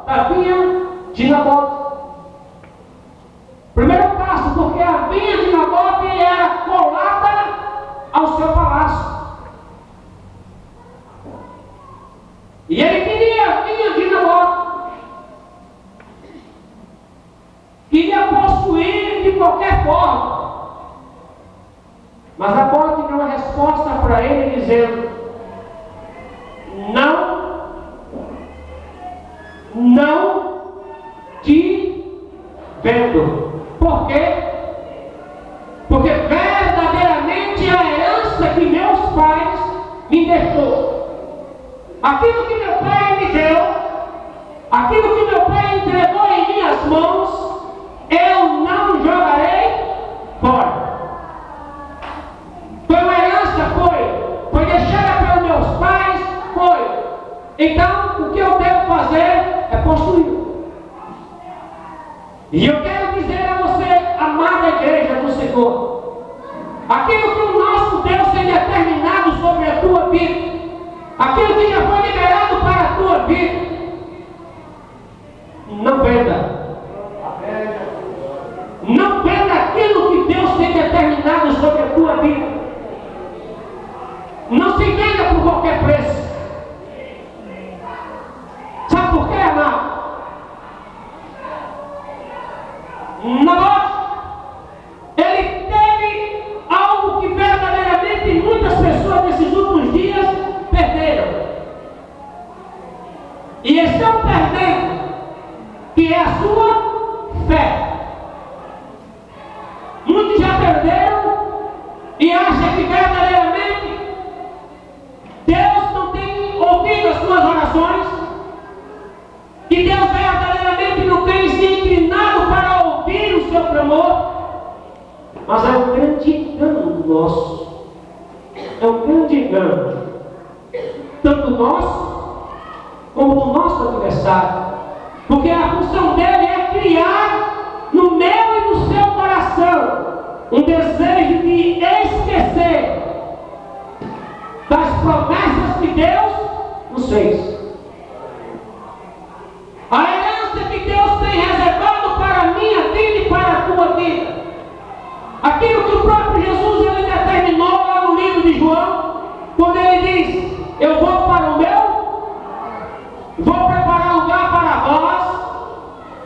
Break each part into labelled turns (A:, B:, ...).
A: da vinha de Nabote. Primeiro passo, porque a vinha de Nabote era colada ao seu palácio. E ele queria a vinha de Nabote. Queria possuir de qualquer forma. Mas Nabote deu uma resposta para ele dizendo: não te vendo. Por quê? Porque verdadeiramente a herança que meus pais me deixou, aquilo que meu pai me deu, aquilo que meu pai entregou em minhas mãos, eu não jogarei fora. Foi uma herança? Foi deixada pelos meus pais? Foi. Então, o que eu devo fazer é possuir. E eu quero dizer a você, amada igreja do Senhor, aquilo que o nosso Deus tem determinado sobre a tua vida, aquilo que já foi liberado para a tua vida, não venda. Não venda aquilo que Deus tem determinado sobre a tua vida. Não se venda por qualquer preço. Sabe por quê, amado? Nabote, ele teve algo que verdadeiramente muitas pessoas nesses últimos dias perderam. E estão perdendo, que é a sua fé. Muitos já perderam e acham que verdadeiramente Deus não tem ouvido as suas orações, que Deus verdadeiramente não tem se inclinado para ouvir o seu clamor. Mas é um grande engano nosso. É um grande engano, tanto nosso como do nosso adversário, porque a função dele é criar no meu e no seu coração um desejo de esquecer das promessas que Deus nos fez. A herança que Deus tem reservado para a minha vida e para a tua vida, aquilo que o próprio Jesus ele determinou lá no livro de João, quando ele diz: eu vou para o vou preparar lugar para vós,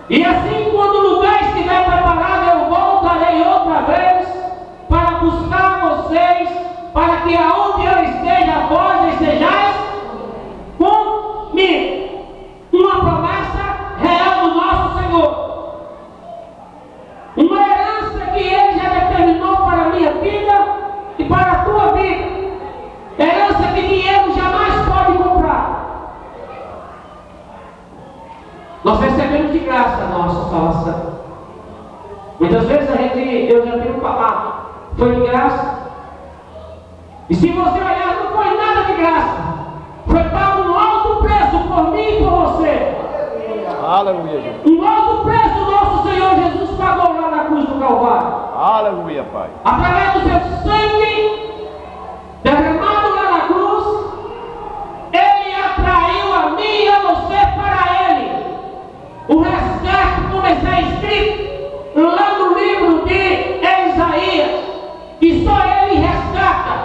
A: e assim quando o lugar estiver preparado, eu voltarei outra vez para buscar vocês, para que aonde eu esteja, vós estejais comigo. Uma promessa real do nosso Senhor, uma herança que Ele já determinou para a minha vida e para a tua vida, herança que dinheiro jamais pode comprar. Nós recebemos de graça a nossa salvação. Muitas vezes eu já tenho falado, foi de graça. E se você olhar, não foi nada de graça. Foi pago um alto preço por mim e por você.
B: Aleluia, Jesus.
A: Um alto preço nosso Senhor Jesus pagou lá na cruz do Calvário.
B: Aleluia, Pai.
A: Através do seu sangue derramado lá na cruz, Ele atraiu a mim e a você para Ele. O resgate, como está escrito lá no livro de Isaías, que só Ele resgata.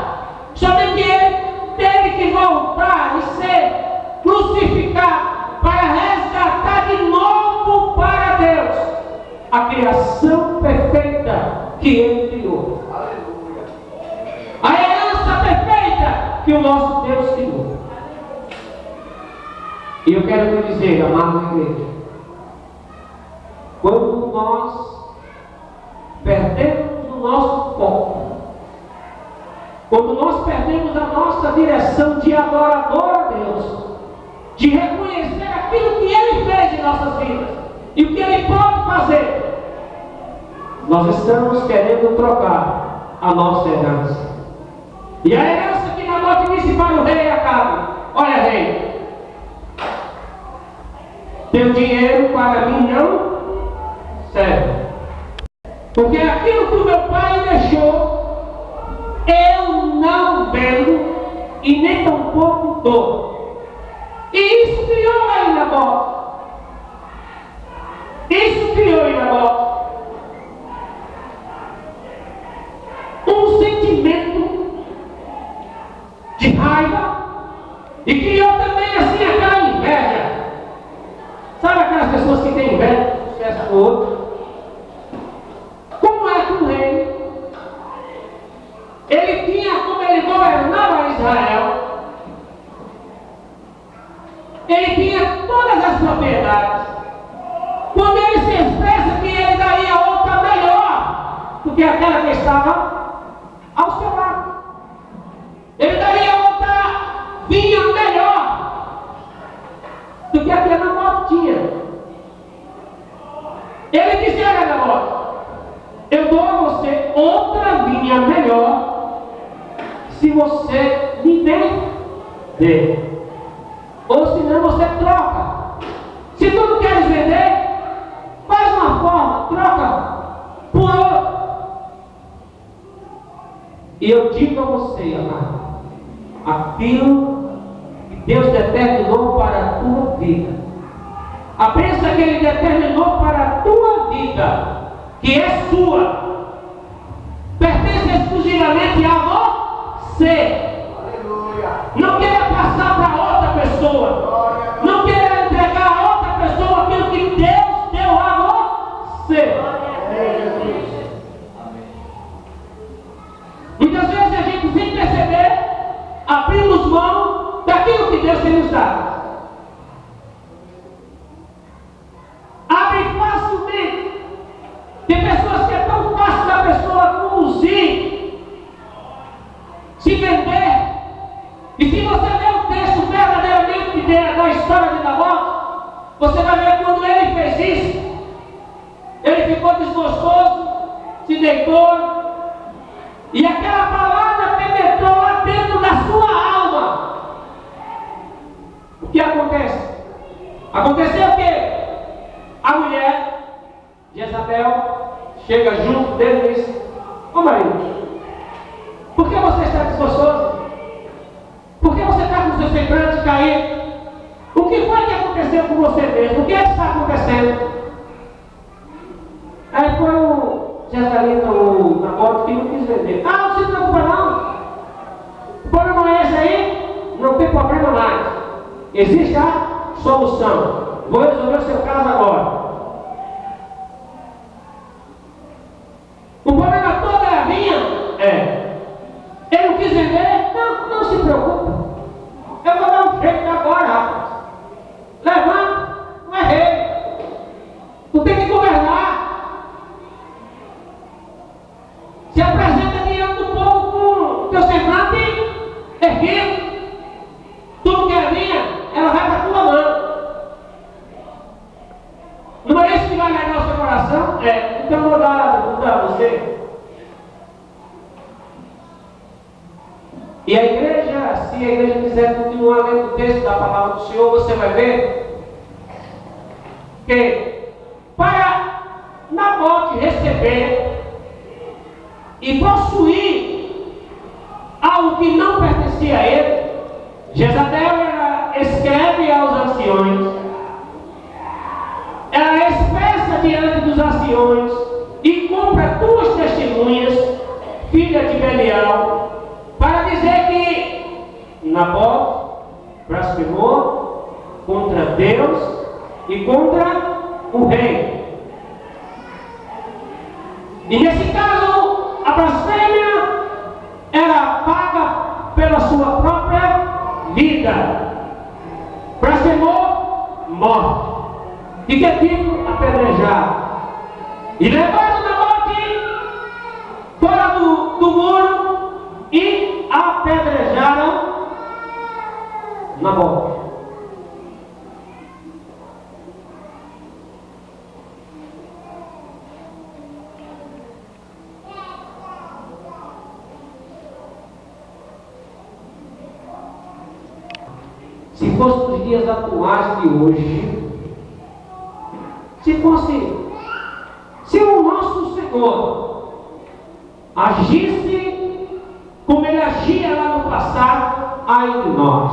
A: Somente Ele teve que voltar e ser crucificado para resgatar de novo para Deus a criação perfeita que Ele criou. Aleluia. A herança perfeita que o nosso Deus criou. E eu quero te dizer, amada igreja, quando nós perdemos o nosso foco, quando nós perdemos a nossa direção de adorador a Deus, de reconhecer aquilo que Ele fez em nossas vidas e o que Ele pode fazer, nós estamos querendo trocar a nossa herança. E a herança que Nabote disse para o rei Acabe: olha, rei, teu dinheiro para mim não serve, porque aquilo que o meu pai deixou, eu não vendo e nem tampouco dou. E isso criou aí Nabote ele tinha todas as propriedades. Quando ele se expressa que ele daria outra melhor do que aquela que estava ao seu lado, ele daria outra vinha melhor do que aquela que Nabóte tinha. Ele disse: olha, Nabóte, eu dou a você outra vinha melhor se você me vender. Ou senão você troca. Se tu não queres vender, faz uma forma, troca por outra. E eu digo a você, amado, aquilo que Deus determinou para a tua vida, a bênção que Ele determinou para a tua vida, que é sua, pertence exclusivamente a você. Não queira passar para outra pessoa. Não queira entregar a outra pessoa aquilo que Deus deu a você. Muitas vezes a gente, sem perceber, abrimos mão daquilo que Deus tem nos dado. Abre facilmente. Tem pessoas que é tão fácil da pessoa conduzir, se vender. E se você ler o texto verdadeiramente da história de Nabóte, você vai ver quando ele fez isso, ele ficou desgostoso, se deitou, e aquela palavra penetrou lá dentro da sua alma. O que acontece? Aconteceu o quê? A mulher, Jezabel, chega junto dele e diz: ô marido, por que você está desgostoso? Por que você está com o seu semblante caído? O que foi que aconteceu com você mesmo? O que é que está acontecendo? Aí foi o Jezabel, o Nabóte, que não quis vender. Ah, não se preocupa não. O problema é esse aí? Não tem problema mais. Existe a solução. Vou resolver o seu caso agora. O problema todo é a minha? É. Ele não quis vender? Não se preocupe. Eu vou dar um jeito agora, rapaz. Levanta, não é rei. Tu tem que governar. Se apresenta diante do povo com teu semblante erguido. Tu não quer vinha, ela vai para a tua mão. Não é isso que vai levar o seu coração? É. Então eu vou dar a você. E a igreja, se a igreja quiser continuar lendo o texto da palavra do Senhor, você vai ver que para Nabóte receber e possuir algo que não pertencia a ele, Jezabel escreve aos anciões, ela expressa diante dos anciões e compra duas testemunhas, filha de Belial, para dizer que Nabóte blasfemou contra Deus e contra o rei. E nesse caso, a blasfêmia era paga pela sua própria vida. Blasfemou, morte. De que tipo? Apedrejado. E levaram Nabóte fora do muro e apedrejaram Nabóte. Se fosse nos dias atuais de hoje, se o nosso Senhor agisse como ele agia lá no passado, ai de nós.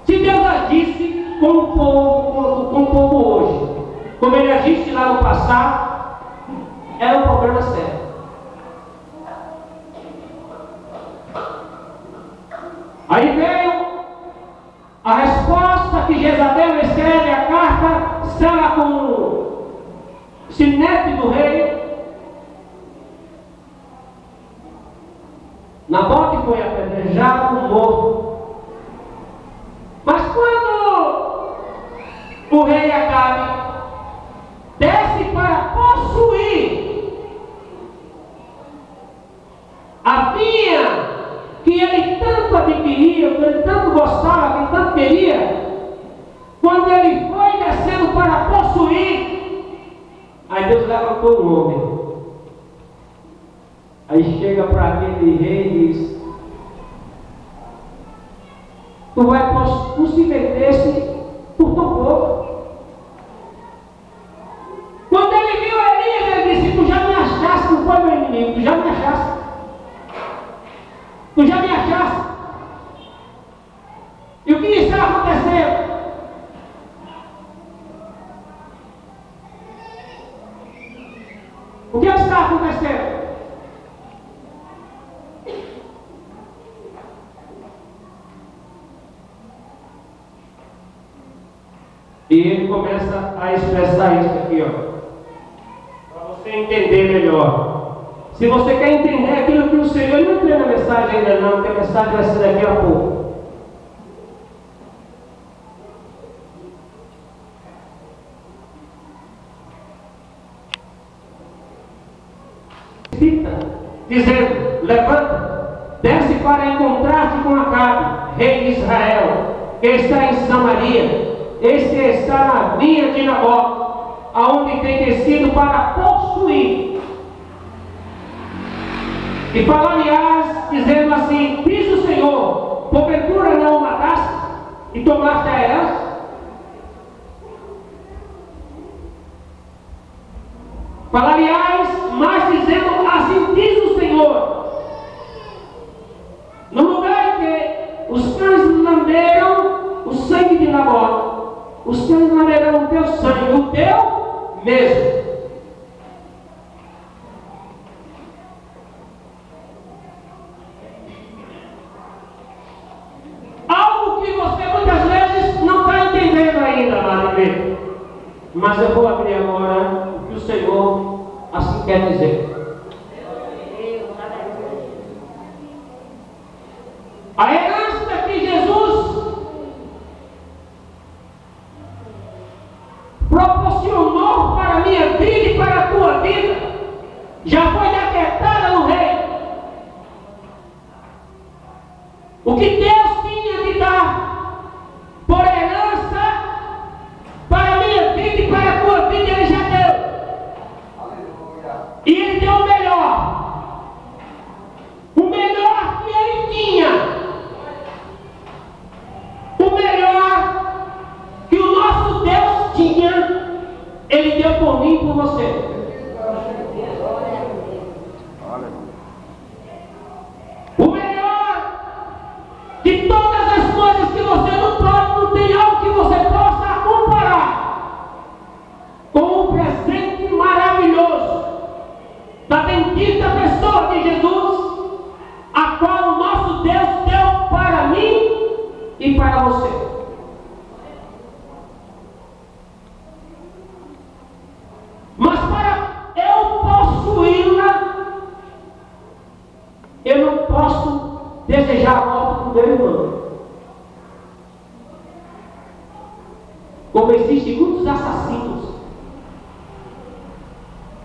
A: Se Deus agisse com o povo hoje, como ele agisse lá no passado, era um problema sério. Aí veio a resposta que Jezabel escreve a carta, sela com o sinete do rei. Nabóte foi apedrejado, morto, sabedoria, quando ele foi descendo para possuir, aí Deus levantou um homem. Aí chega para aquele rei e diz: tu se vendesse por tão pouco. Quando ele viu Elias, ele disse: tu já me achaste, não foi meu inimigo, tu já me achaste. Tu já me achaste. E o que está acontecendo? O que está acontecendo? E ele começa a expressar isso aqui, ó, para você entender melhor. Se você quer entender aquilo que o Senhor, ele não tem na mensagem ainda não, porque a mensagem vai ser daqui a pouco. Dizendo: levanta, desce para encontrar-te com Acabe, rei de Israel, que está em Samaria. Este está na vinha de Nabó, aonde tem descido para possuir. E falar-lhe-ás, dizendo assim: diz o Senhor, porventura não o mataste e tomaste a herança? Falar-lhe-ás, mas dizendo assim: diz o Senhor, no lugar em que os cães lamberam o sangue de Nabó, os cães lamberão o teu sangue, o teu mesmo. Algo que você muitas vezes não está entendendo ainda, amado irmão. Mas eu vou abrir agora o que o Senhor assim quer dizer. A herança que Jesus proporcionou para a minha vida e para a tua vida já foi decretada no rei. O que Deus tinha de dar por herança para a minha vida e para a tua vida, Ele já deu. E Ele deu o melhor. O melhor que Ele tinha. O melhor que o nosso Deus tinha, Ele deu por mim e por você. O melhor de todas as coisas que você não pode, não tem algo que você possa comparar com o presente maravilhoso da bendita pessoa de Jesus, a qual o nosso Deus deu para mim e para você. Mas para eu possuí-la, eu não posso desejar a morte do meu irmão. Como existem muitos assassinos,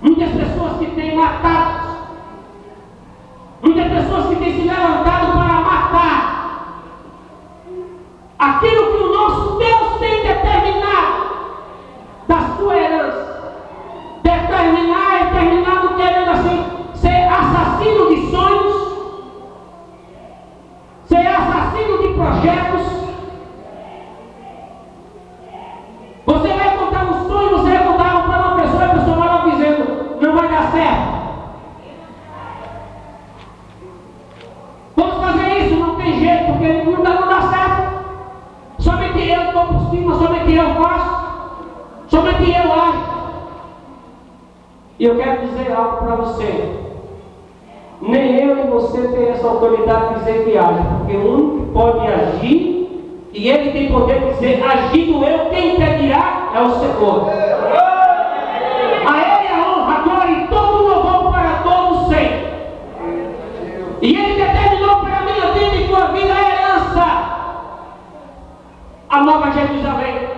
A: muitas pessoas que têm matado, muitas pessoas que têm se levantado para matar aquilo que o nosso Deus tem determinado da sua herança. Determinar e terminado querendo assim ser assassino de sonhos, ser assassino de projetos. Você vai contar um sonho, você vai contar para uma pessoa, a pessoa vai lá dizendo: não vai dar certo. Vamos fazer isso, não tem jeito, porque não dá certo. Somente eu estou por cima, somente eu faço, somente eu acho. E eu quero dizer algo para você. Nem eu nem você tem essa autoridade de dizer que age, porque o único que pode agir, e ele tem poder de dizer: agindo eu, quem impedirá é o Senhor. A Ele a honra, a glória e todo o louvor para todos sempre. E Ele determinou para a minha vida e tua vida a herança, a Nova Jerusalém.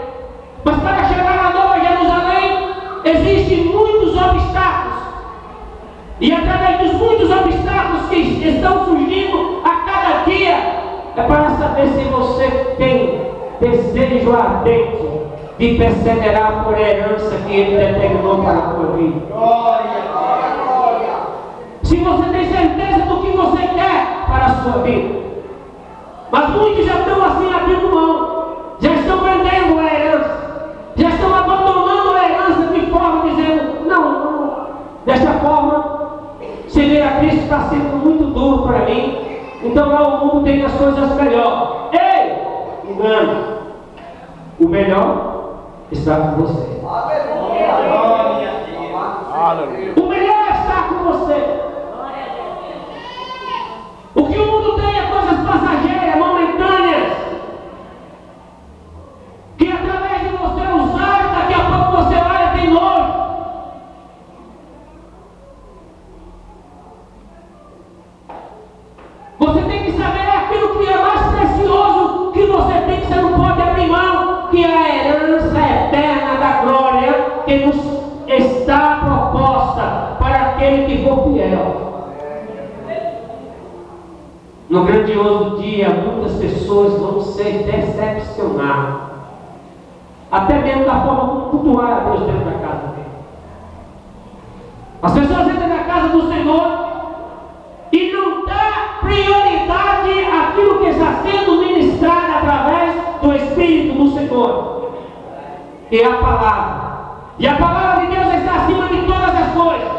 A: Mas para chegar à Nova Jerusalém, existem muitos obstáculos. E através dos muitos obstáculos que estão surgindo a cada dia, é para saber se você tem desejo ardente de perseverar por a herança que Ele determinou para a tua vida. Se você tem certeza do que você quer para a sua vida. Mas muitos já estão assim abrindo mão, já estão vendendo a herança, já estão abandonando a herança de forma dizendo, não, desta forma, servir a Cristo está sendo muito duro para mim, então lá o mundo tem as coisas melhores. Ei, engano, o melhor está com você. O melhor está com você. O que o mundo tem é coisas passageiras, momentâneas, que através de você usar, daqui a pouco você olha e tem nojo. Você tem que saber aquilo que é mais precioso que você tem, que você não pode abrir mão, que é a herança eterna da glória que nos está proposta para aquele que for fiel. No grandioso dia, muitas pessoas vão ser decepcionadas, até mesmo da forma como cultuar a Deus dentro da casa dele. As pessoas entram na casa do Senhor e não dá prioridade àquilo que está sendo ministrado através do Espírito do Senhor, que é a palavra. E a palavra de Deus está acima de todas as coisas.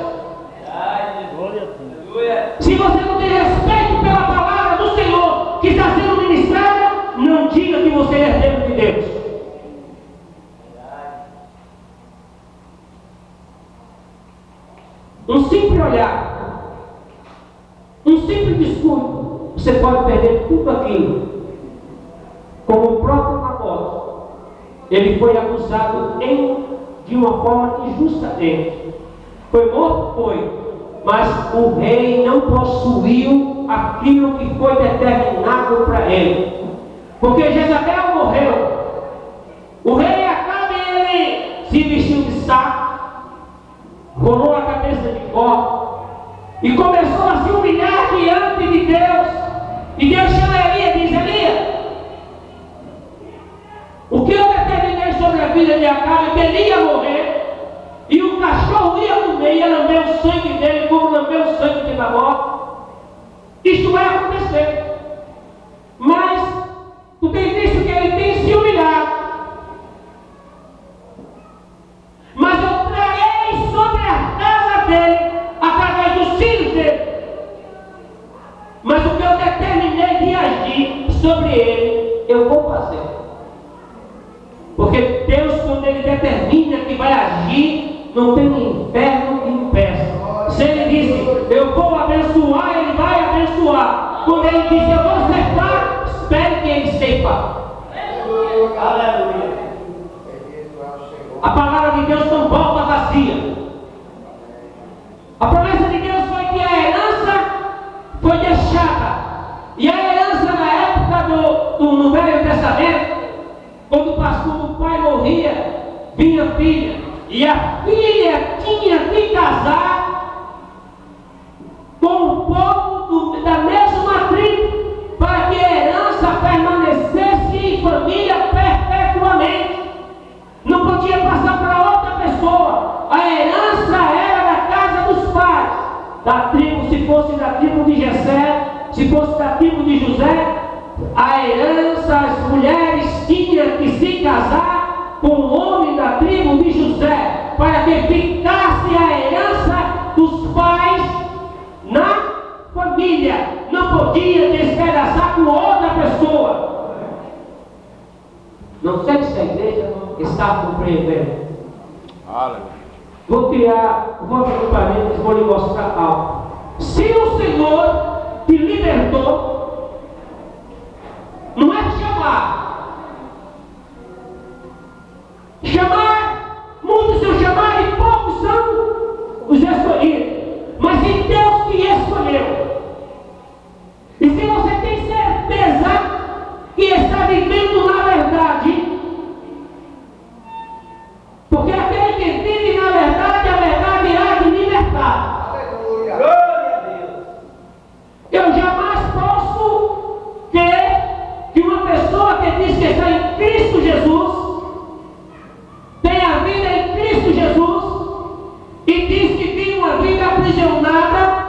A: Se você não tem respeito pela palavra do Senhor que está sendo ministrada, não diga que você é herdeiro de Deus. Um simples olhar, um simples descuido, você pode perder tudo aquilo. Como o próprio Nabote, ele foi acusado de uma forma injustamente. Foi morto? Foi. Mas o rei não possuiu aquilo que foi determinado para ele. Porque Jezabel morreu. O rei Acabe, ele se vestiu de saco, rolou a cabeça de pó e começou a se humilhar diante de Deus. E Deus chama Elias e diz: Elias, o que eu determinei sobre a vida de Acabe, que ele ia morrer, e o cachorro ia comer, ia lamber o sangue dele, como lambeu o sangue de Nabote. Isto vai acontecer. Mas tu tem visto que ele tem se humilhado. Mas eu trarei sobre a casa dele, através dos filhos dele. Mas o que eu determinei de agir sobre ele, eu vou fazer. Porque Deus, quando Ele determina que vai agir, não tem inferno que impeça. Se Ele disse, eu vou abençoar, Ele vai abençoar. Quando Ele disse, eu vou ceifar, espere que Ele ceifa. A palavra de Deus não volta vazia. A promessa de Deus foi que a herança foi deixada. E a herança na época no Velho Testamento, quando o pai morria, vinha a filha, e a filha tinha que casar com o povo da mesma tribo, para que a herança permanecesse em família perpetuamente. Não podia passar para outra pessoa. A herança era da casa dos pais, da tribo, se fosse da tribo de Jessé, se fosse da tribo de José. A herança, as mulheres tinham que se casar com o homem da tribo de José, para que ficasse a herança dos pais na família. Não podia despedaçar com outra pessoa. Não sei se a igreja está compreendendo. Vou abrir um parênteses, vou lhe mostrar algo. Se o Senhor te libertou, não é chamar, muitos são chamados e poucos são os escolhidos, mas é Deus que escolheu. E se você tem certeza que está vivendo na verdade, porque aquele que vive na verdade, a verdade irá te libertar. Aleluia. Glória a Deus. Eu jamais posso pessoa que diz que está em Cristo Jesus, tem a vida em Cristo Jesus, e diz que tem uma vida aprisionada,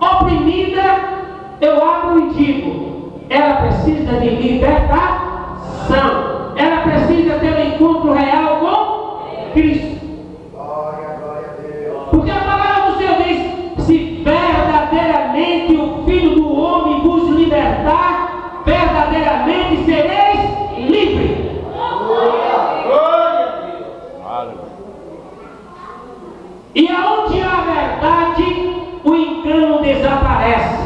A: oprimida, eu abro e digo, ela precisa de libertação. Ela precisa ter um encontro real com Cristo. Porque a palavra do Senhor diz, se verdadeiramente o Filho do Homem vos libertar, verdadeiramente sereis livres. E aonde há verdade, o engano desaparece.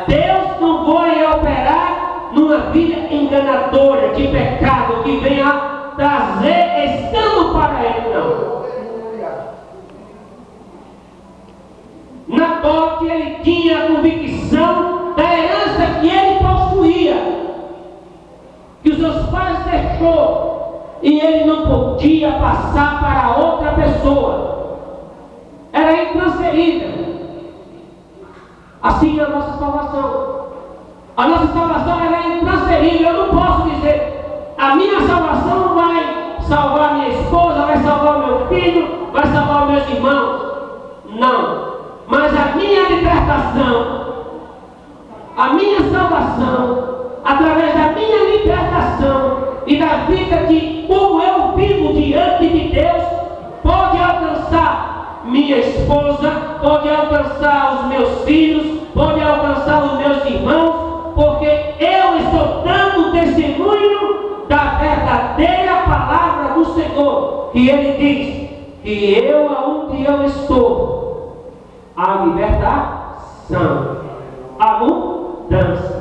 A: Deus não vai operar numa vida enganadora de pecado que venha trazer escândalo para ele, não. Nabote, ele tinha a convicção da herança que ele possuía, que os seus pais deixou, e ele não podia passar para outra pessoa. Era intransferível. Assim é a nossa salvação. A nossa salvação é intransferível. Eu não posso dizer, a minha salvação vai salvar minha esposa, vai salvar meu filho, vai salvar meus irmãos. Não. Mas a minha libertação, a minha salvação, através da minha libertação e da vida que, como eu vivo diante de Deus, pode alcançar minha esposa, pode alcançar os meus filhos, pode alcançar os meus irmãos, porque eu estou dando testemunho da verdadeira palavra do Senhor, que Ele diz que eu, aonde eu estou, a libertação, a mudança.